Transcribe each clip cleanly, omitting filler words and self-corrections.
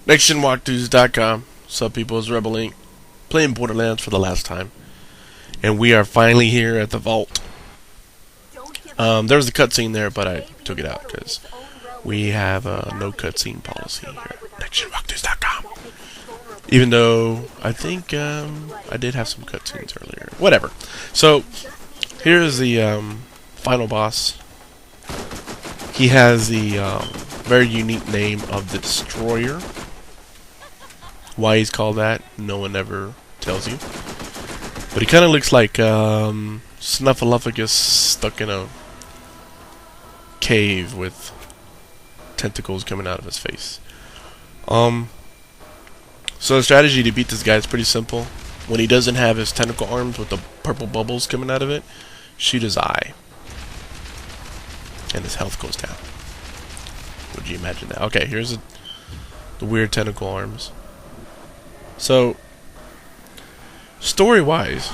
NextGenWalkthroughs.com. What's up, people? It's Rebel Inc. Playing Borderlands for the last time. And we are finally here at the vault. There was a cutscene there, but I took it out because we have a no cutscene policy here at NextGenWalkthroughs.com. Even though I think I did have some cutscenes earlier. Whatever. So, here's the final boss. He has the very unique name of the Destroyer. Why he's called that, no one ever tells you. But he kind of looks like Snuffleupagus stuck in a cave with tentacles coming out of his face. So the strategy to beat this guy is pretty simple. When he doesn't have his tentacle arms with the purple bubbles coming out of it, shoot his eye. And his health goes down. Would you imagine that? Okay, here's the weird tentacle arms. So, story-wise,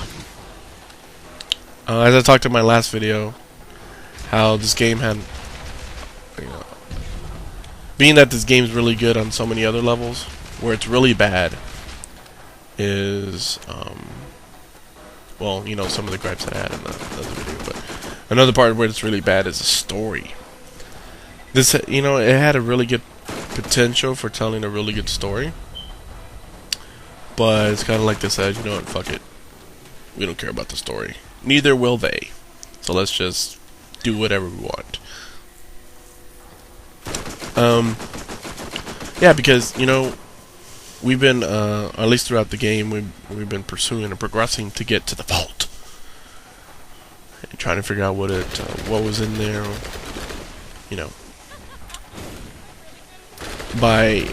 as I talked in my last video, how this game had, being that this game's really good on so many other levels, where it's really bad is, well, some of the gripes that I had in the other video, but another part where it's really bad is the story. This, it had a really good potential for telling a really good story. But it's kind of like they said, you know what, fuck it. We don't care about the story. Neither will they. So let's just do whatever we want. Yeah, because, we've been, at least throughout the game, we've been pursuing and progressing to get to the vault. And trying to figure out what was in there, By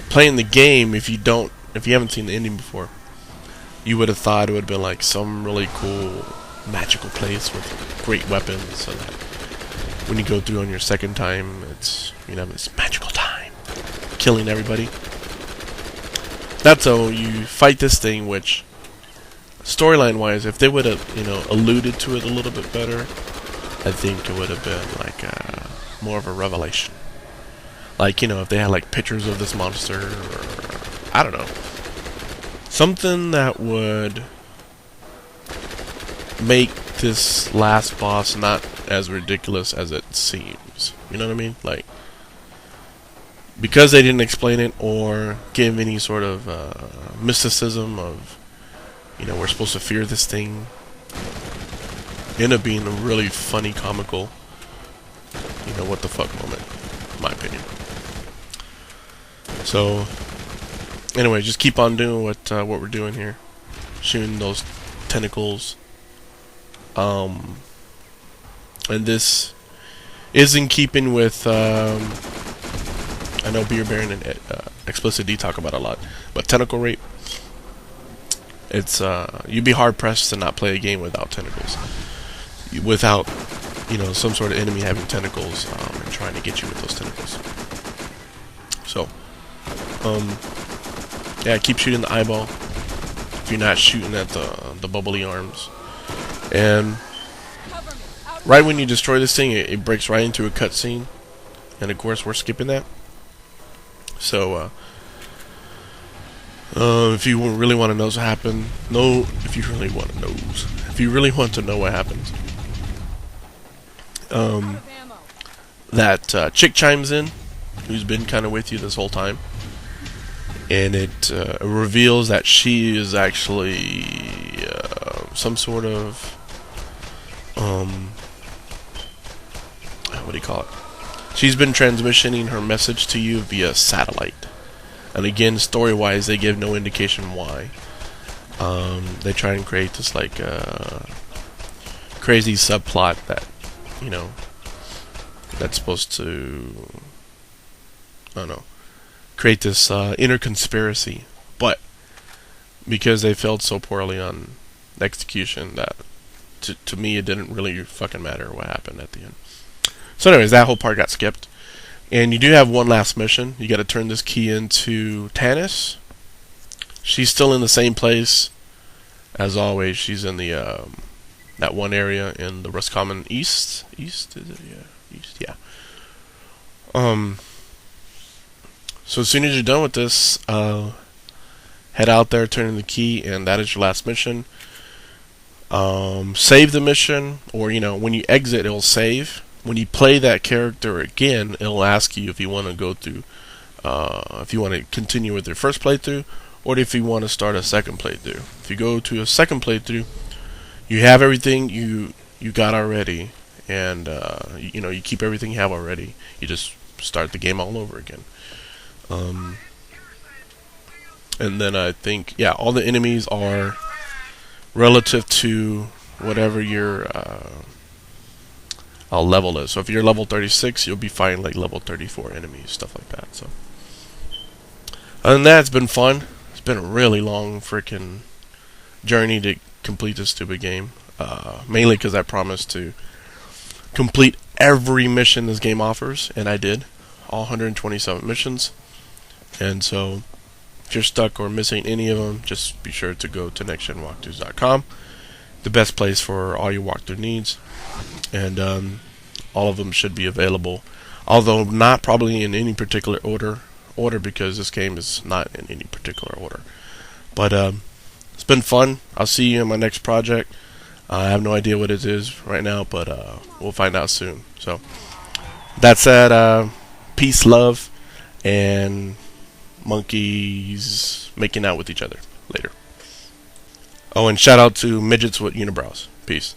playing the game, if you haven't seen the ending before, you would have thought it would have been like some really cool magical place with great weapons, so that when you go through on your second time, it's this magical time, killing everybody. That's how you fight this thing, which storyline wise, if they would have alluded to it a little bit better, I think it would have been like more of a revelation. Like, if they had like pictures of this monster, or I don't know, something that would make this last boss not as ridiculous as it seems. You know what I mean? Like, because they didn't explain it or give any sort of mysticism of, we're supposed to fear this thing, ended up being a really funny, comical, what the fuck moment, in my opinion. So, anyway, just keep on doing what we're doing here, shooting those tentacles. And this is in keeping with, I know Beer Baron and Explicit D talk about it a lot, but tentacle rape. It's you'd be hard pressed to not play a game without tentacles, without some sort of enemy having tentacles and trying to get you with those tentacles. So. Yeah, keep shooting the eyeball if you're not shooting at the bubbly arms. And right when you destroy this thing, it breaks right into a cutscene. And of course, we're skipping that. So, if you really want to know what happened, if you really want to know what happens, that chick chimes in, who's been kind of with you this whole time. And it reveals that she is actually some sort of what do you call it? She's been transmitting her message to you via satellite. And again, story-wise, they give no indication why. They try and create this like crazy subplot that that's supposed to, I don't know, create this inner conspiracy, but because they failed so poorly on execution, that to me it didn't really fucking matter what happened at the end. So anyways, that whole part got skipped, and you do have one last mission. You got to turn this key into Tannis. She's still in the same place as always. She's in the that one area in the Roscommon East. East, is it? Yeah, East. Yeah. So as soon as you're done with this, head out there, turn in the key, and that is your last mission. Save the mission, or when you exit, it'll save. When you play that character again, it'll ask you if you want to go through, if you want to continue with your first playthrough, or if you want to start a second playthrough. If you go to a second playthrough, you have everything you got already, and you keep everything you have already. You just start the game all over again. And then I think, yeah, all the enemies are relative to whatever your level is. So if you're level 36, you'll be fighting like level 34 enemies, stuff like that. So other than that, it's been fun. It's been a really long freaking journey to complete this stupid game. Mainly because I promised to complete every mission this game offers, and I did. All 127 missions. And so if you're stuck or missing any of them, just be sure to go to nextgenwalkthroughs.com, the best place for all your walkthrough needs. And all of them should be available, although not probably in any particular order because this game is not in any particular order. But it's been fun. I'll see you in my next project. I have no idea what it is right now, but we'll find out soon. So that said, peace, love, and monkeys making out with each other later. Oh, and shout out to midgets with unibrows. Peace.